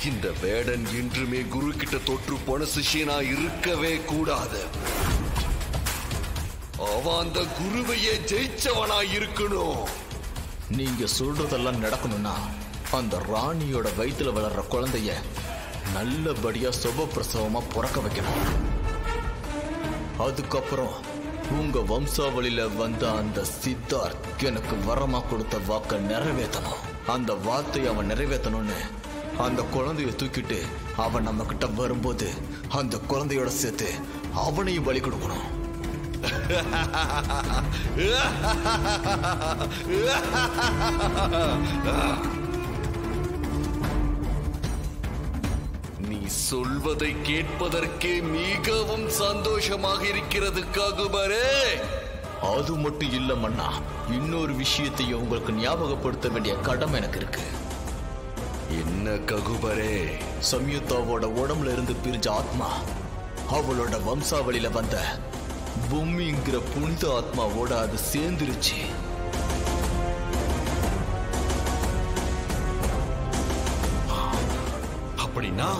இந்த வேடன் என்றுமே குரு கிட்ட தொற்று போன சிஷியனா இருக்கவே கூடாது. அவன் அந்த குருவையே ஜெயிச்சவனா இருக்கணும். நீங்க சொல்றதெல்லாம் நடக்கணும்னா அந்த ராணியோட வயிற்றுல வளர்ற குழந்தைய நல்லபடியா சுபப்பிரசவமா பிறக்க வைக்கணும். அதுக்கப்புறம் உங்க வம்சாவளியில வந்த அந்த சித்தார்த் எனக்கு வரமா கொடுத்த வாக்க நிறைவேற்றணும். அந்த வார்த்தையை அவன் நிறைவேற்றணும்னு அந்த குழந்தைய தூக்கிட்டு அவன் நம்ம கிட்ட வரும்போது அந்த குழந்தையோட சேர்த்து அவனையும் பலி கொடுக்கணும். நீ சொல்வதை கேட்பதற்கே மிகவும் சந்தோஷமாக இருக்கிறது ககுபரே. அது மட்டும் இல்ல மன்னா, இன்னொரு விஷயத்தையும் உங்களுக்கு ஞாபகப்படுத்த வேண்டிய கடமை எனக்கு இருக்கு. என்ன ககுபரே? சம்யுக்தாவோட உடம்புல இருந்து பிரிஞ்ச ஆத்மா அவளோட வம்சாவளியில வந்த பூமிங்கிற புனித ஆத்மாவோட அது சேர்ந்துருச்சு. அப்படின்னா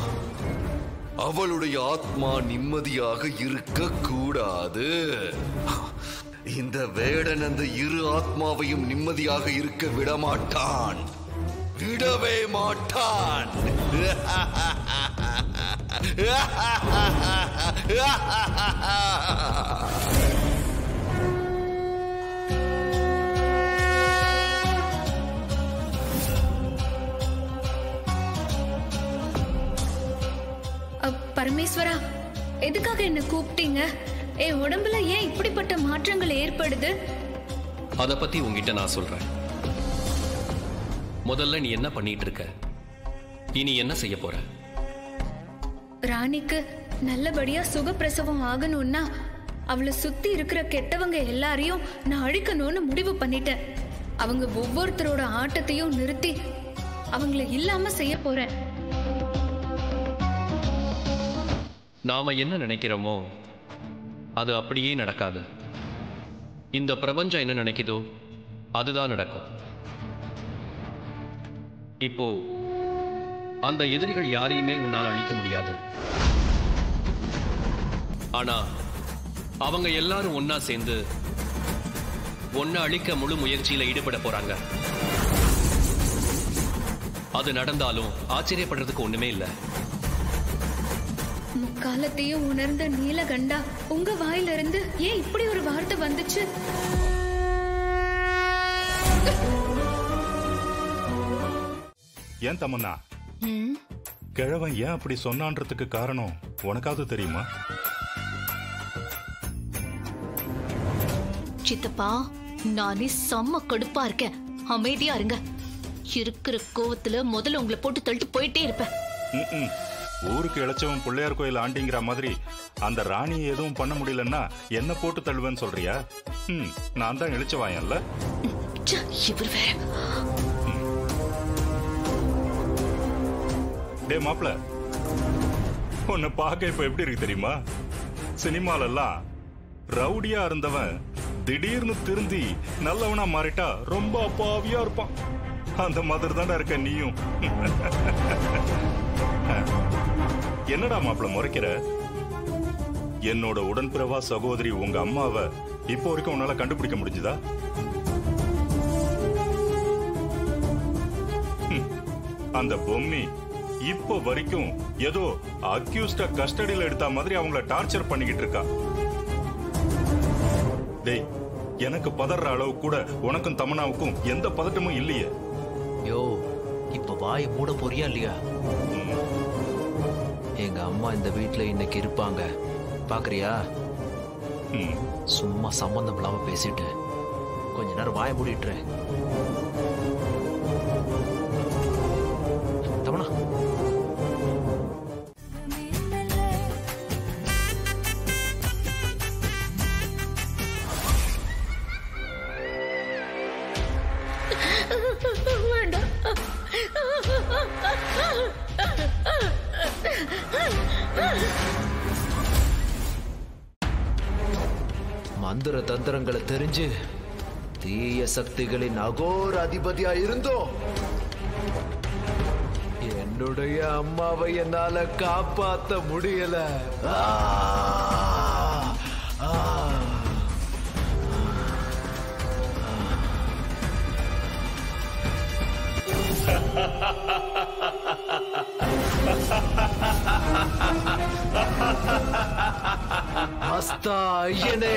அவளுடைய ஆத்மா நிம்மதியாக இருக்க கூடாது. இந்த வேடன் அந்த இரு ஆத்மாவையும் நிம்மதியாக இருக்க விடமாட்டான், விடவே மாட்டான். பரமேஸ்வரா, எதுக்காக என்ன கூப்பிட்டீங்க? என் உடம்புல ஏன் இப்படிப்பட்ட மாற்றங்கள் ஏற்படுது? அத பத்தி உங்ககிட்ட நான் சொல்றேன். முதல்ல நீ என்ன பண்ணிட்டு இருக்க? இனி என்ன செய்ய போற? ராணிக்கு நல்லபடியா சுகப்பிரசவம் ஆகணும்னா அவளை சுத்தி இருக்கிற கெட்டவங்க எல்லாரையும் நான் அழிக்கணும்னு முடிவு பண்ணிட்டேன். அவங்க ஒவ்வொருத்தரோட ஆட்டத்தையும் நிறுத்தி அவங்கள இல்லாம செய்ய போறேன். நாம என்ன நினைக்கிறோமோ அது அப்படியே நடக்காது. இந்த பிரபஞ்சம் என்ன நினைக்குதோ அதுதான் நடக்கும். இப்போ அந்த எதிரிகள் யாரையுமே உன்னால் அழிக்க முடியாது. ஆனா அவங்க எல்லாரும் ஒன்னா சேர்ந்து ஒன்ன அழிக்க முழு முயற்சியில ஈடுபட போறாங்க. அது நடந்தாலும் ஆச்சரியப்படுறதுக்கு ஒண்ணுமே இல்லை. முக்காலத்தையும் உணர்ந்த நீலகண்டா, உங்க வாயிலிருந்து ஏன் இப்படி ஒரு வார்த்தை வந்துச்சு? ஏன் தமன்னா, கிழவன் ஏன் அப்படி சொன்னான்றதுக்கு காரணம் உனக்காவது தெரியுமா? சித்தப்பா, நானே செம்ம கடுப்பா இருக்கேன். அமைதியா இருங்க. இருக்கிற கோவத்துல முதல்ல உங்களை போட்டு தள்ளிட்டு போயிட்டே இருப்பேன். ஊருக்கு இழைச்சவன் பிள்ளையார் கோயில் ஆண்டிங்கிற மாதிரி அந்த ராணியை எதுவும் பண்ண முடியலன்னா என்ன போட்டு தள்ளுவேன்னு சொல்றியா? நான் தான் இழைச்சவாயன்ல. இவர் வேற. டே மாப்ள, உன்னை பார்க்க இப்ப எப்படி இருக்கு தெரியுமா? சினிமாலெல்லாம் ரவுடியா இருந்தவன் திடீர்னு திருந்தி நல்லவனா மாறிட்டா ரொம்ப அப்பாவியா இருப்பான். அந்த மாதிரி தானே இருக்க நீயும். என்னடா மாப்பிள முறைக்கிற? என்னோட உடன்பிறவா சகோதரி உங்க அம்மாவை இப்போ வரைக்கும் உன்னால கண்டுபிடிக்க முடிஞ்சுதா? அந்த பொம்மி இப்போ வரைக்கும் ஏதோ அக்யூஸ்ட கஸ்டடியில எடுத்த மாதிரி அவங்கள டார்ச்சர் பண்ணிக்கிட்டு இருக்கா. டேய், எனக்கு பதற அளவு கூட உனக்கும் தமனாவுக்கும் எந்த பதட்டமும் இல்லையே. யோ, இப்ப வாயை மூட போறியா இல்லையா? எங்க அம்மா இந்த வீட்டுல இன்னைக்கு இருப்பாங்க, பாக்குறியா? சும்மா சம்பந்தம் இல்லாம பேசிட்டு கொஞ்ச நேரம் வாயை மூடிட்டு தமனா. மந்திர தந்திரங்களை தெரிஞ்சு தீய சக்திகளின் அகோர அதிபதியா இருந்தோம் என்ன என்னுடைய அம்மாவை என்னால காப்பாத்த முடியல. மஸ்தா ஐயனே,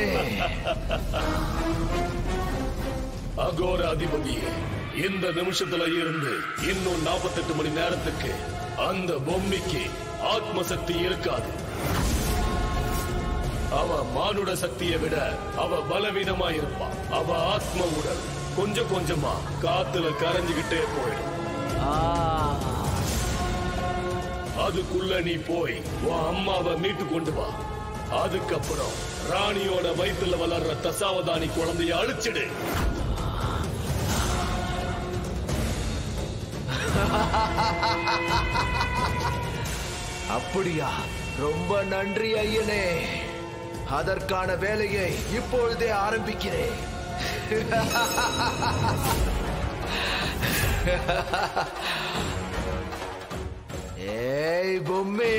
அகோர அதிபதியே, இந்த நிமிஷத்துல இருந்து இன்னும் 48 மணி நேரத்துக்கு அந்த பொம்மைக்கு ஆத்ம சக்தி இருக்காது. அவ மானுட சக்தியை விட அவ பலவீனமா இருப்பா. அவ ஆத்ம உடல் கொஞ்சம் கொஞ்சமா காத்துல கரைஞ்சுகிட்டே போயிடும். அதுக்குள்ள நீ போய் உன் அம்மாவை மீட்டு கொண்டு வா. அதுக்கப்புறம் ராணியோட வயிற்றுல வளர்ற தசாவதானி குழந்தைய அழிச்சிடு. அப்படியா? ரொம்ப நன்றி ஐயனே. அதற்கான வேலையை இப்பொழுதே ஆரம்பிக்கிறேன். ஏய் பொம்மை,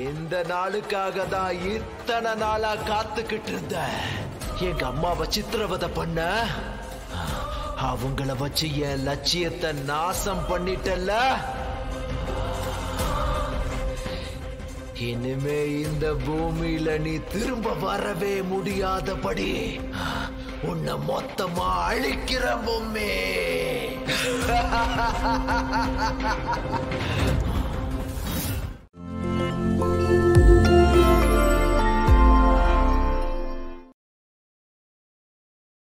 இந்த நாளுக்காக தான் இத்தனை நாளா காத்துக்கிட்டு இருந்த. எங்க அம்மாவை சித்திரவதை பண்ண, அவங்கள வச்சு என் லட்சியத்தை நாசம் பண்ணிட்டல்ல. இனிமே இந்த பூமியில நீ திரும்ப வரவே முடியாதபடி உன்னை மொத்தமா அழிக்கிற பொம்மை.